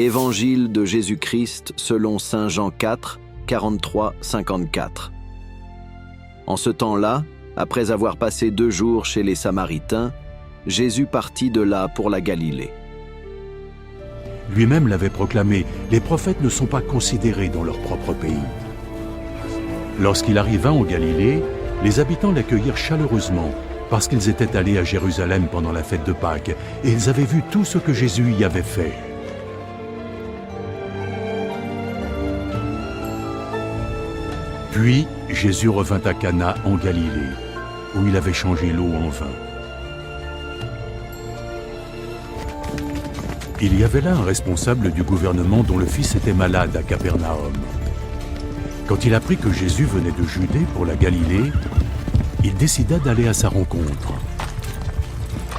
Évangile de Jésus-Christ selon saint Jean 4, 43-54. En ce temps-là, après avoir passé 2 jours chez les Samaritains, Jésus partit de là pour la Galilée. Lui-même l'avait proclamé, les prophètes ne sont pas considérés dans leur propre pays. Lorsqu'il arriva en Galilée, les habitants l'accueillirent chaleureusement, parce qu'ils étaient allés à Jérusalem pendant la fête de Pâques, et ils avaient vu tout ce que Jésus y avait fait. Puis Jésus revint à Cana en Galilée, où il avait changé l'eau en vin. Il y avait là un responsable du gouvernement dont le fils était malade à Capernaum. Quand il apprit que Jésus venait de Judée pour la Galilée, il décida d'aller à sa rencontre.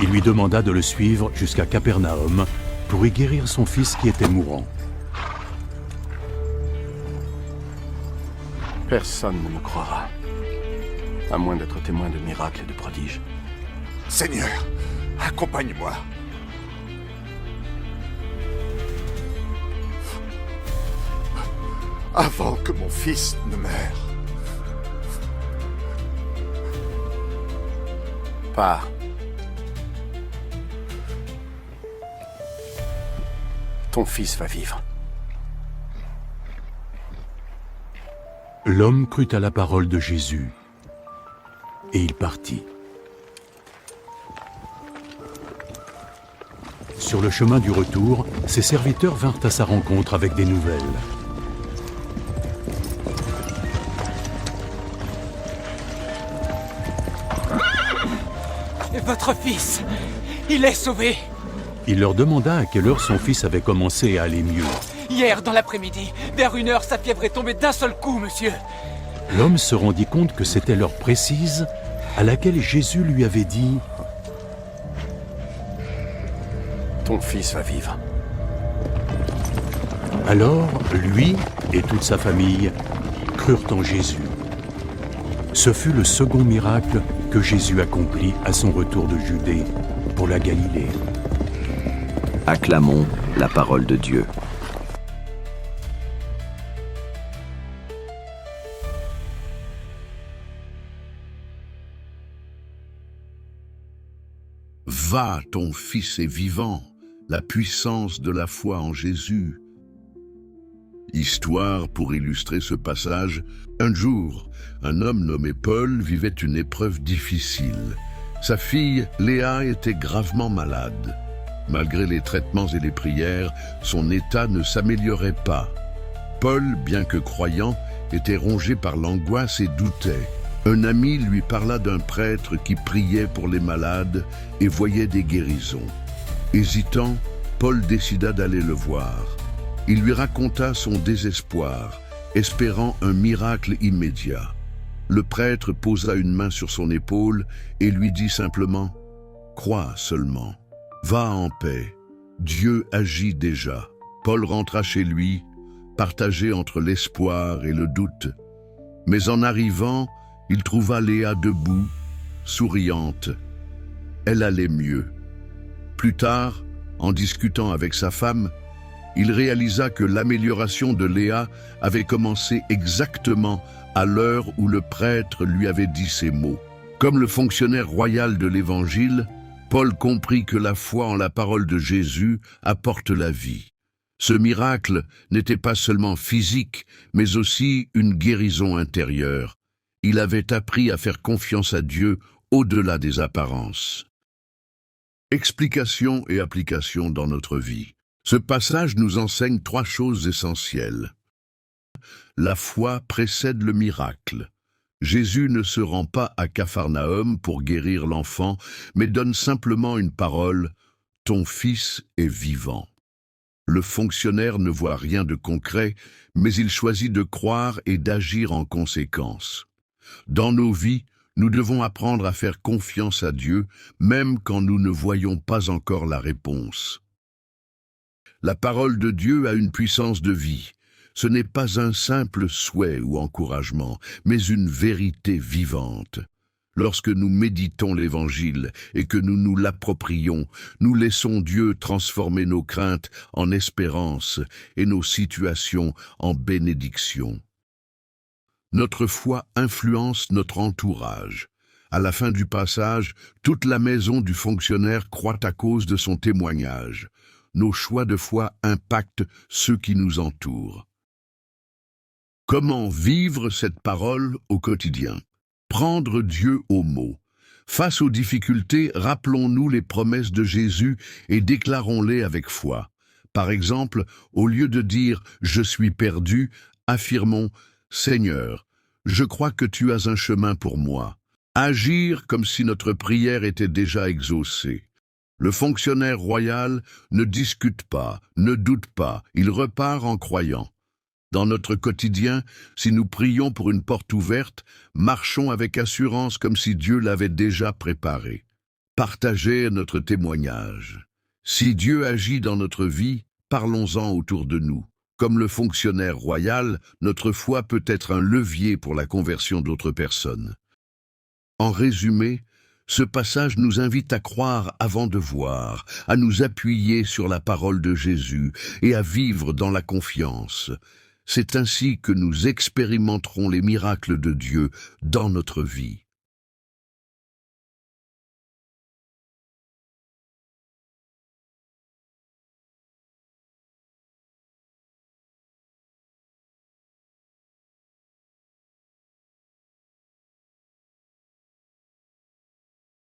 Il lui demanda de le suivre jusqu'à Capernaum pour y guérir son fils qui était mourant. Personne ne me croira, à moins d'être témoin de miracles et de prodiges. Seigneur, accompagne-moi. Avant que mon fils ne meure. Pars. Ton fils va vivre. L'homme crut à la parole de Jésus, et il partit. Sur le chemin du retour, ses serviteurs vinrent à sa rencontre avec des nouvelles. Votre fils, il est sauvé. Il leur demanda à quelle heure son fils avait commencé à aller mieux. Hier, dans l'après-midi, vers 1h, sa fièvre est tombée d'un seul coup, monsieur. L'homme se rendit compte que c'était l'heure précise à laquelle Jésus lui avait dit « Ton fils va vivre. » Alors, lui et toute sa famille crurent en Jésus. Ce fut le second miracle que Jésus accomplit à son retour de Judée pour la Galilée. Acclamons la parole de Dieu. Va, ton fils est vivant, la puissance de la foi en Jésus. Histoire pour illustrer ce passage, un jour, un homme nommé Paul vivait une épreuve difficile. Sa fille, Léa, était gravement malade. Malgré les traitements et les prières, son état ne s'améliorait pas. Paul, bien que croyant, était rongé par l'angoisse et doutait. Un ami lui parla d'un prêtre qui priait pour les malades et voyait des guérisons. Hésitant, Paul décida d'aller le voir. Il lui raconta son désespoir, espérant un miracle immédiat. Le prêtre posa une main sur son épaule et lui dit simplement « Crois seulement, va en paix, Dieu agit déjà. » Paul rentra chez lui, partagé entre l'espoir et le doute. Mais en arrivant, il trouva Léa debout, souriante. Elle allait mieux. Plus tard, en discutant avec sa femme, il réalisa que l'amélioration de Léa avait commencé exactement à l'heure où le prêtre lui avait dit ces mots. Comme le fonctionnaire royal de l'Évangile, Paul comprit que la foi en la parole de Jésus apporte la vie. Ce miracle n'était pas seulement physique, mais aussi une guérison intérieure. Il avait appris à faire confiance à Dieu au-delà des apparences. Explication et application dans notre vie. Ce passage nous enseigne 3 choses essentielles. La foi précède le miracle. Jésus ne se rend pas à Capharnaüm pour guérir l'enfant, mais donne simplement une parole « Ton fils est vivant ». Le fonctionnaire ne voit rien de concret, mais il choisit de croire et d'agir en conséquence. Dans nos vies, nous devons apprendre à faire confiance à Dieu, même quand nous ne voyons pas encore la réponse. La parole de Dieu a une puissance de vie. Ce n'est pas un simple souhait ou encouragement, mais une vérité vivante. Lorsque nous méditons l'Évangile et que nous nous l'approprions, nous laissons Dieu transformer nos craintes en espérance et nos situations en bénédiction. Notre foi influence notre entourage. À la fin du passage, toute la maison du fonctionnaire croît à cause de son témoignage. Nos choix de foi impactent ceux qui nous entourent. Comment vivre cette parole au quotidien? Prendre Dieu au mot. Face aux difficultés, rappelons-nous les promesses de Jésus et déclarons-les avec foi. Par exemple, au lieu de dire « Je suis perdu », affirmons « Seigneur, je crois que tu as un chemin pour moi ». Agir comme si notre prière était déjà exaucée. Le fonctionnaire royal ne discute pas, ne doute pas, il repart en croyant. Dans notre quotidien, si nous prions pour une porte ouverte, marchons avec assurance comme si Dieu l'avait déjà préparée. Partagez notre témoignage. Si Dieu agit dans notre vie, parlons-en autour de nous. Comme le fonctionnaire royal, notre foi peut être un levier pour la conversion d'autres personnes. En résumé, ce passage nous invite à croire avant de voir, à nous appuyer sur la parole de Jésus et à vivre dans la confiance. C'est ainsi que nous expérimenterons les miracles de Dieu dans notre vie.